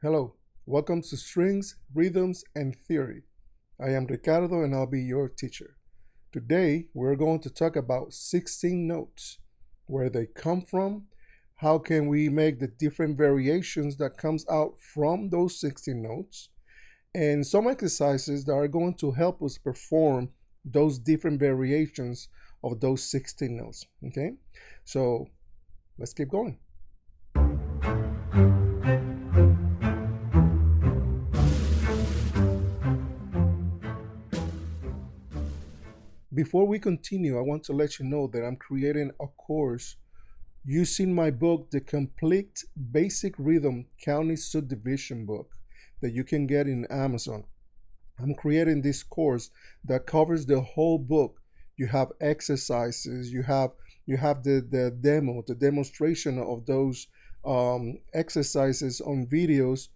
Hello, welcome to Strings, Rhythms, and Theory. I am Ricardo and I'll be your teacher. Today we're going to talk about 16 notes, where they come from, how can we make the different variations that comes out from those 16 notes, and some exercises that are going to help us perform those different variations of those 16 notes. Okay, so let's keep going. Before we continue, I want to let you know that I'm creating a course using my book, The Complete Basic Rhythm County Subdivision Book, that you can get in Amazon. I'm creating this course that covers the whole book. You have exercises, you have the demo, the demonstration of those exercises on videos,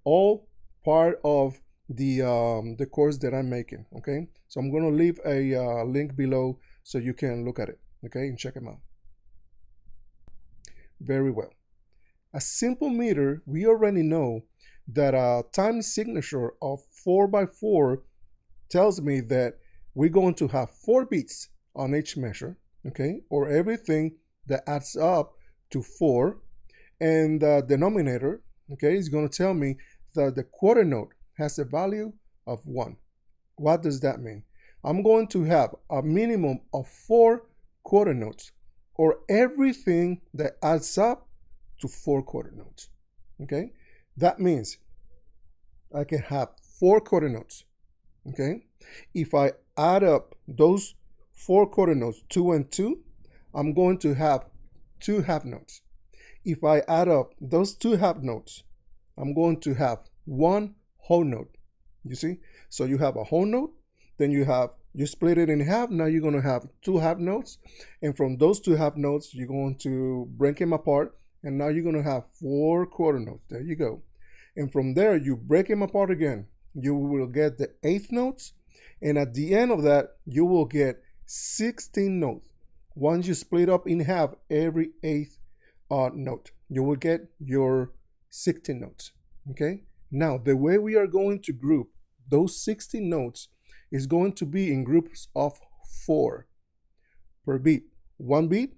all part of the course that I'm making. Okay, so I'm going to leave a link below so you can look at it. Okay, and check them out. Very well. A simple meter, we already know that a time signature of 4x4 tells me that we're going to have 4 beats on each measure, okay, or everything that adds up to 4. And the denominator, okay, is going to tell me that the quarter note has a value of 1. What does that mean? I'm going to have a minimum of 4 quarter notes, or everything that adds up to 4 quarter notes. Okay, that means I can have 4 quarter notes. Okay, if I add up those 4 quarter notes, 2 and 2, I'm going to have 2 half notes. If I add up those 2 half notes, I'm going to have 1 whole note. You see, so you have a whole note, then you split it in half. Now you're going to have 2 half notes, and from those 2 half notes you're going to break them apart, and now you're going to have 4 quarter notes. There you go. And from there you break them apart again, you will get the eighth notes, and at the end of that you will get 16 notes. Once you split up in half every eighth note, you will get your 16 notes. Okay, now the way we are going to group those 16 notes is going to be in groups of 4 per beat. 1 beat,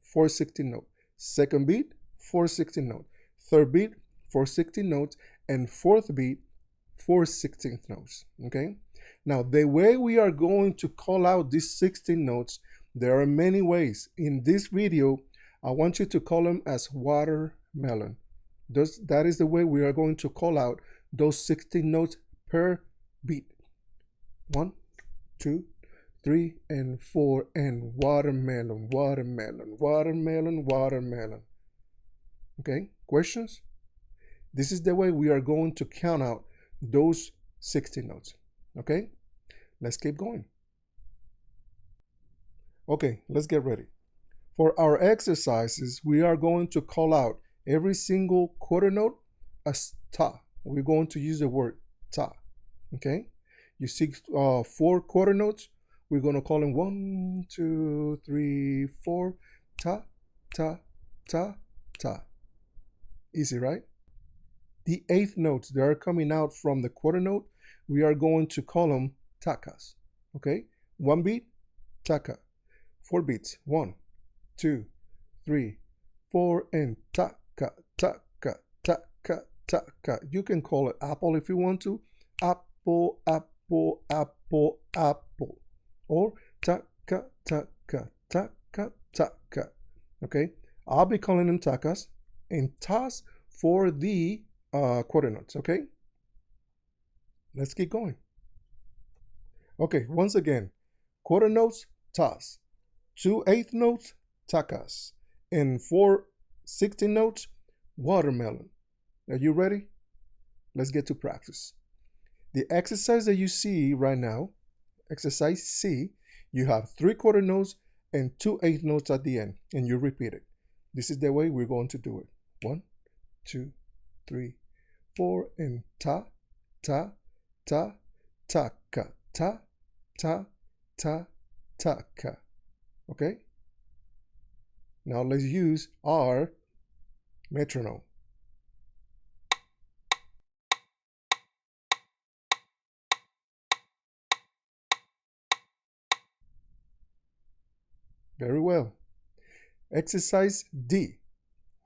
4 16 notes. Second beat, 4 16 notes. Third beat, 4 16 notes. And fourth beat, 4 16th notes. Okay, now the way we are going to call out these 16 notes, there are many ways. In this video I want you to call them as watermelon. That is the way we are going to call out those 16 notes per beat. 1, 2, 3, and 4, and watermelon, watermelon, watermelon, watermelon. Okay, questions? This is the way we are going to count out those 16 notes. Okay, let's keep going. Okay, let's get ready. For our exercises, we are going to call out every single quarter note as ta. We're going to use the word ta. Okay, you see 4 quarter notes, we're going to call them 1, 2, 3, 4, ta, ta, ta, ta. Easy, right? The eighth notes that are coming out from the quarter note, we are going to call them takas. Okay, 1 beat, taka. 4 beats, 1, 2, 3, 4, and taka, taka, taka, taka. You can call it apple if you want to. Apple, apple, apple, apple. Or taka, taka, taka, taka. Okay, I'll be calling them takas, and tas for the quarter notes. Okay, let's keep going. Okay, once again, quarter notes, tas. 2 eighth notes, takas. And 4 16 notes, watermelon. Are you ready? Let's get to practice. The exercise that you see right now, exercise C, you have 3 quarter notes and 2 eighth notes at the end, and you repeat it. This is the way we're going to do it. 1, 2, 3, 4, and ta, ta, ta, taka, ta, ta, ta, taka. Okay? Now let's use our metronome. Very well. Exercise D.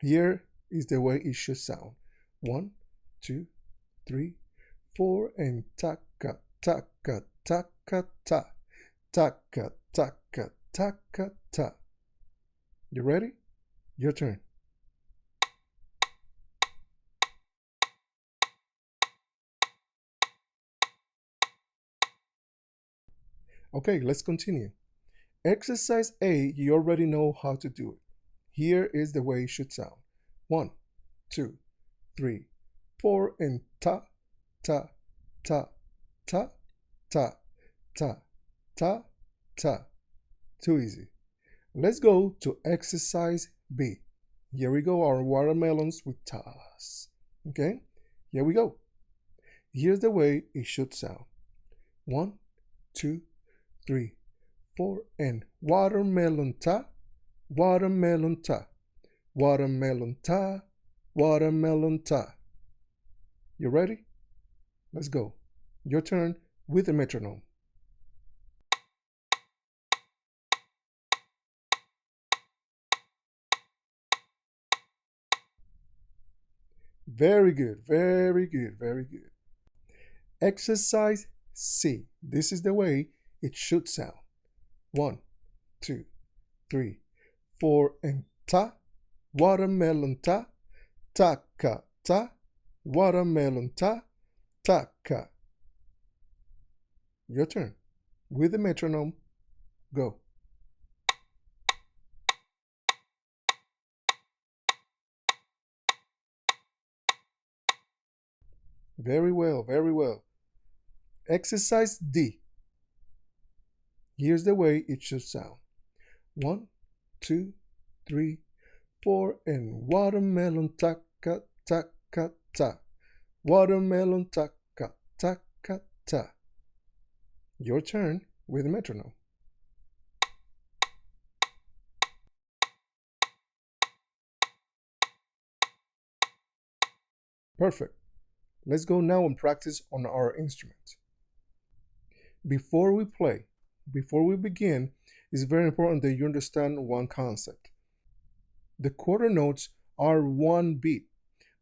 Here is the way it should sound. 1, 2, 3, 4, and taka, taka, taka, ta, taka, taka, taka, ta. You ready? Your turn. Okay, let's continue. Exercise A, you already know how to do it. Here is the way it should sound. 1, 2, 3, 4, and ta, ta, ta, ta, ta, ta, ta, ta. Too easy. Let's go to exercise B. Here we go, our watermelons with tas. Okay, here we go. Here's the way it should sound. 1, 2, 3, 4, and watermelon ta, watermelon ta, watermelon ta, watermelon ta. You ready? Let's go. Your turn with the metronome. Very good, very good, very good. Exercise C. This is the way it should sound. 1, 2, 3, 4, and ta, watermelon ta, taka, ta, watermelon ta, taka. Your turn. With the metronome, go. Very well, very well. Exercise D. Here's the way it should sound. 1, 2, 3, 4, and watermelon taka, taka, ta. Watermelon taka, taka, ta. Your turn with the metronome. Perfect. Let's go now and practice on our instrument. Before we play, before we begin, it's very important that you understand one concept. The quarter notes are one beat,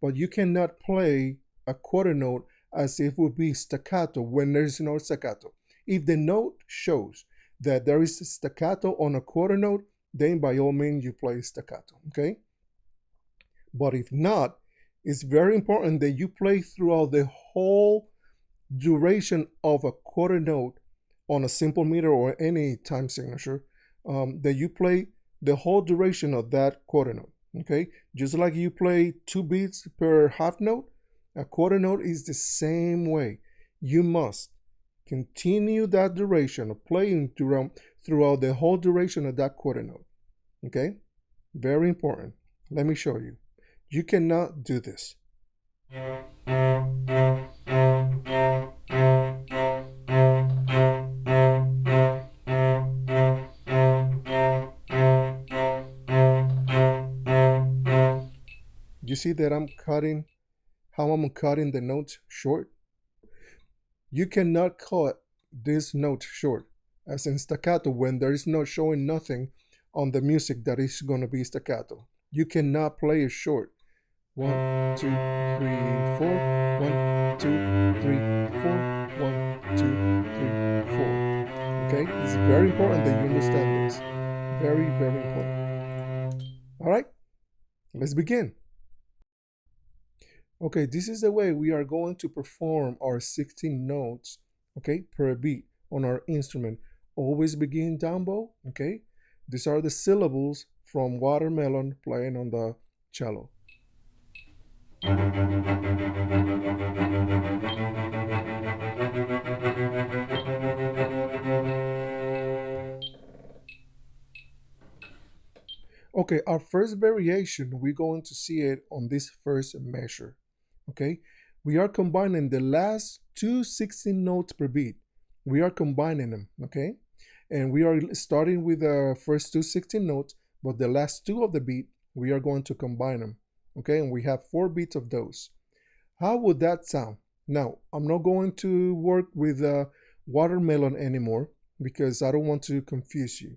but you cannot play a quarter note as if it would be staccato when there is no staccato. If the note shows that there is staccato on a quarter note, then by all means you play staccato, okay? But if not, it's very important that you play throughout the whole duration of a quarter note on a simple meter or any time signature, that you play the whole duration of that quarter note, okay? Just like you play 2 beats per half note, a quarter note is the same way. You must continue that duration of playing throughout the whole duration of that quarter note, okay? Very important. Let me show you. You cannot do this. You see that how I'm cutting the notes short? You cannot cut this note short, as in staccato, when there is no showing nothing on the music that is going to be staccato. You cannot play it short. 1, 2, 3, 4. 1, 2, 3, 4. 1, 2, 3, 4. Okay? It's very important that you understand this. Very, very important. All right? Let's begin. Okay, this is the way we are going to perform our 16 notes, okay, per beat on our instrument. Always begin down bow, okay? These are the syllables from Watermelon playing on the cello. Okay, our first variation, we're going to see it on this first measure, okay? We are combining the last two 16 notes per beat. We are combining them, okay? And we are starting with the first two 16 notes, but the last two of the beat, we are going to combine them, okay? And we have 4 beats of those. How would that sound? Now, I'm not going to work with watermelon anymore because I don't want to confuse you,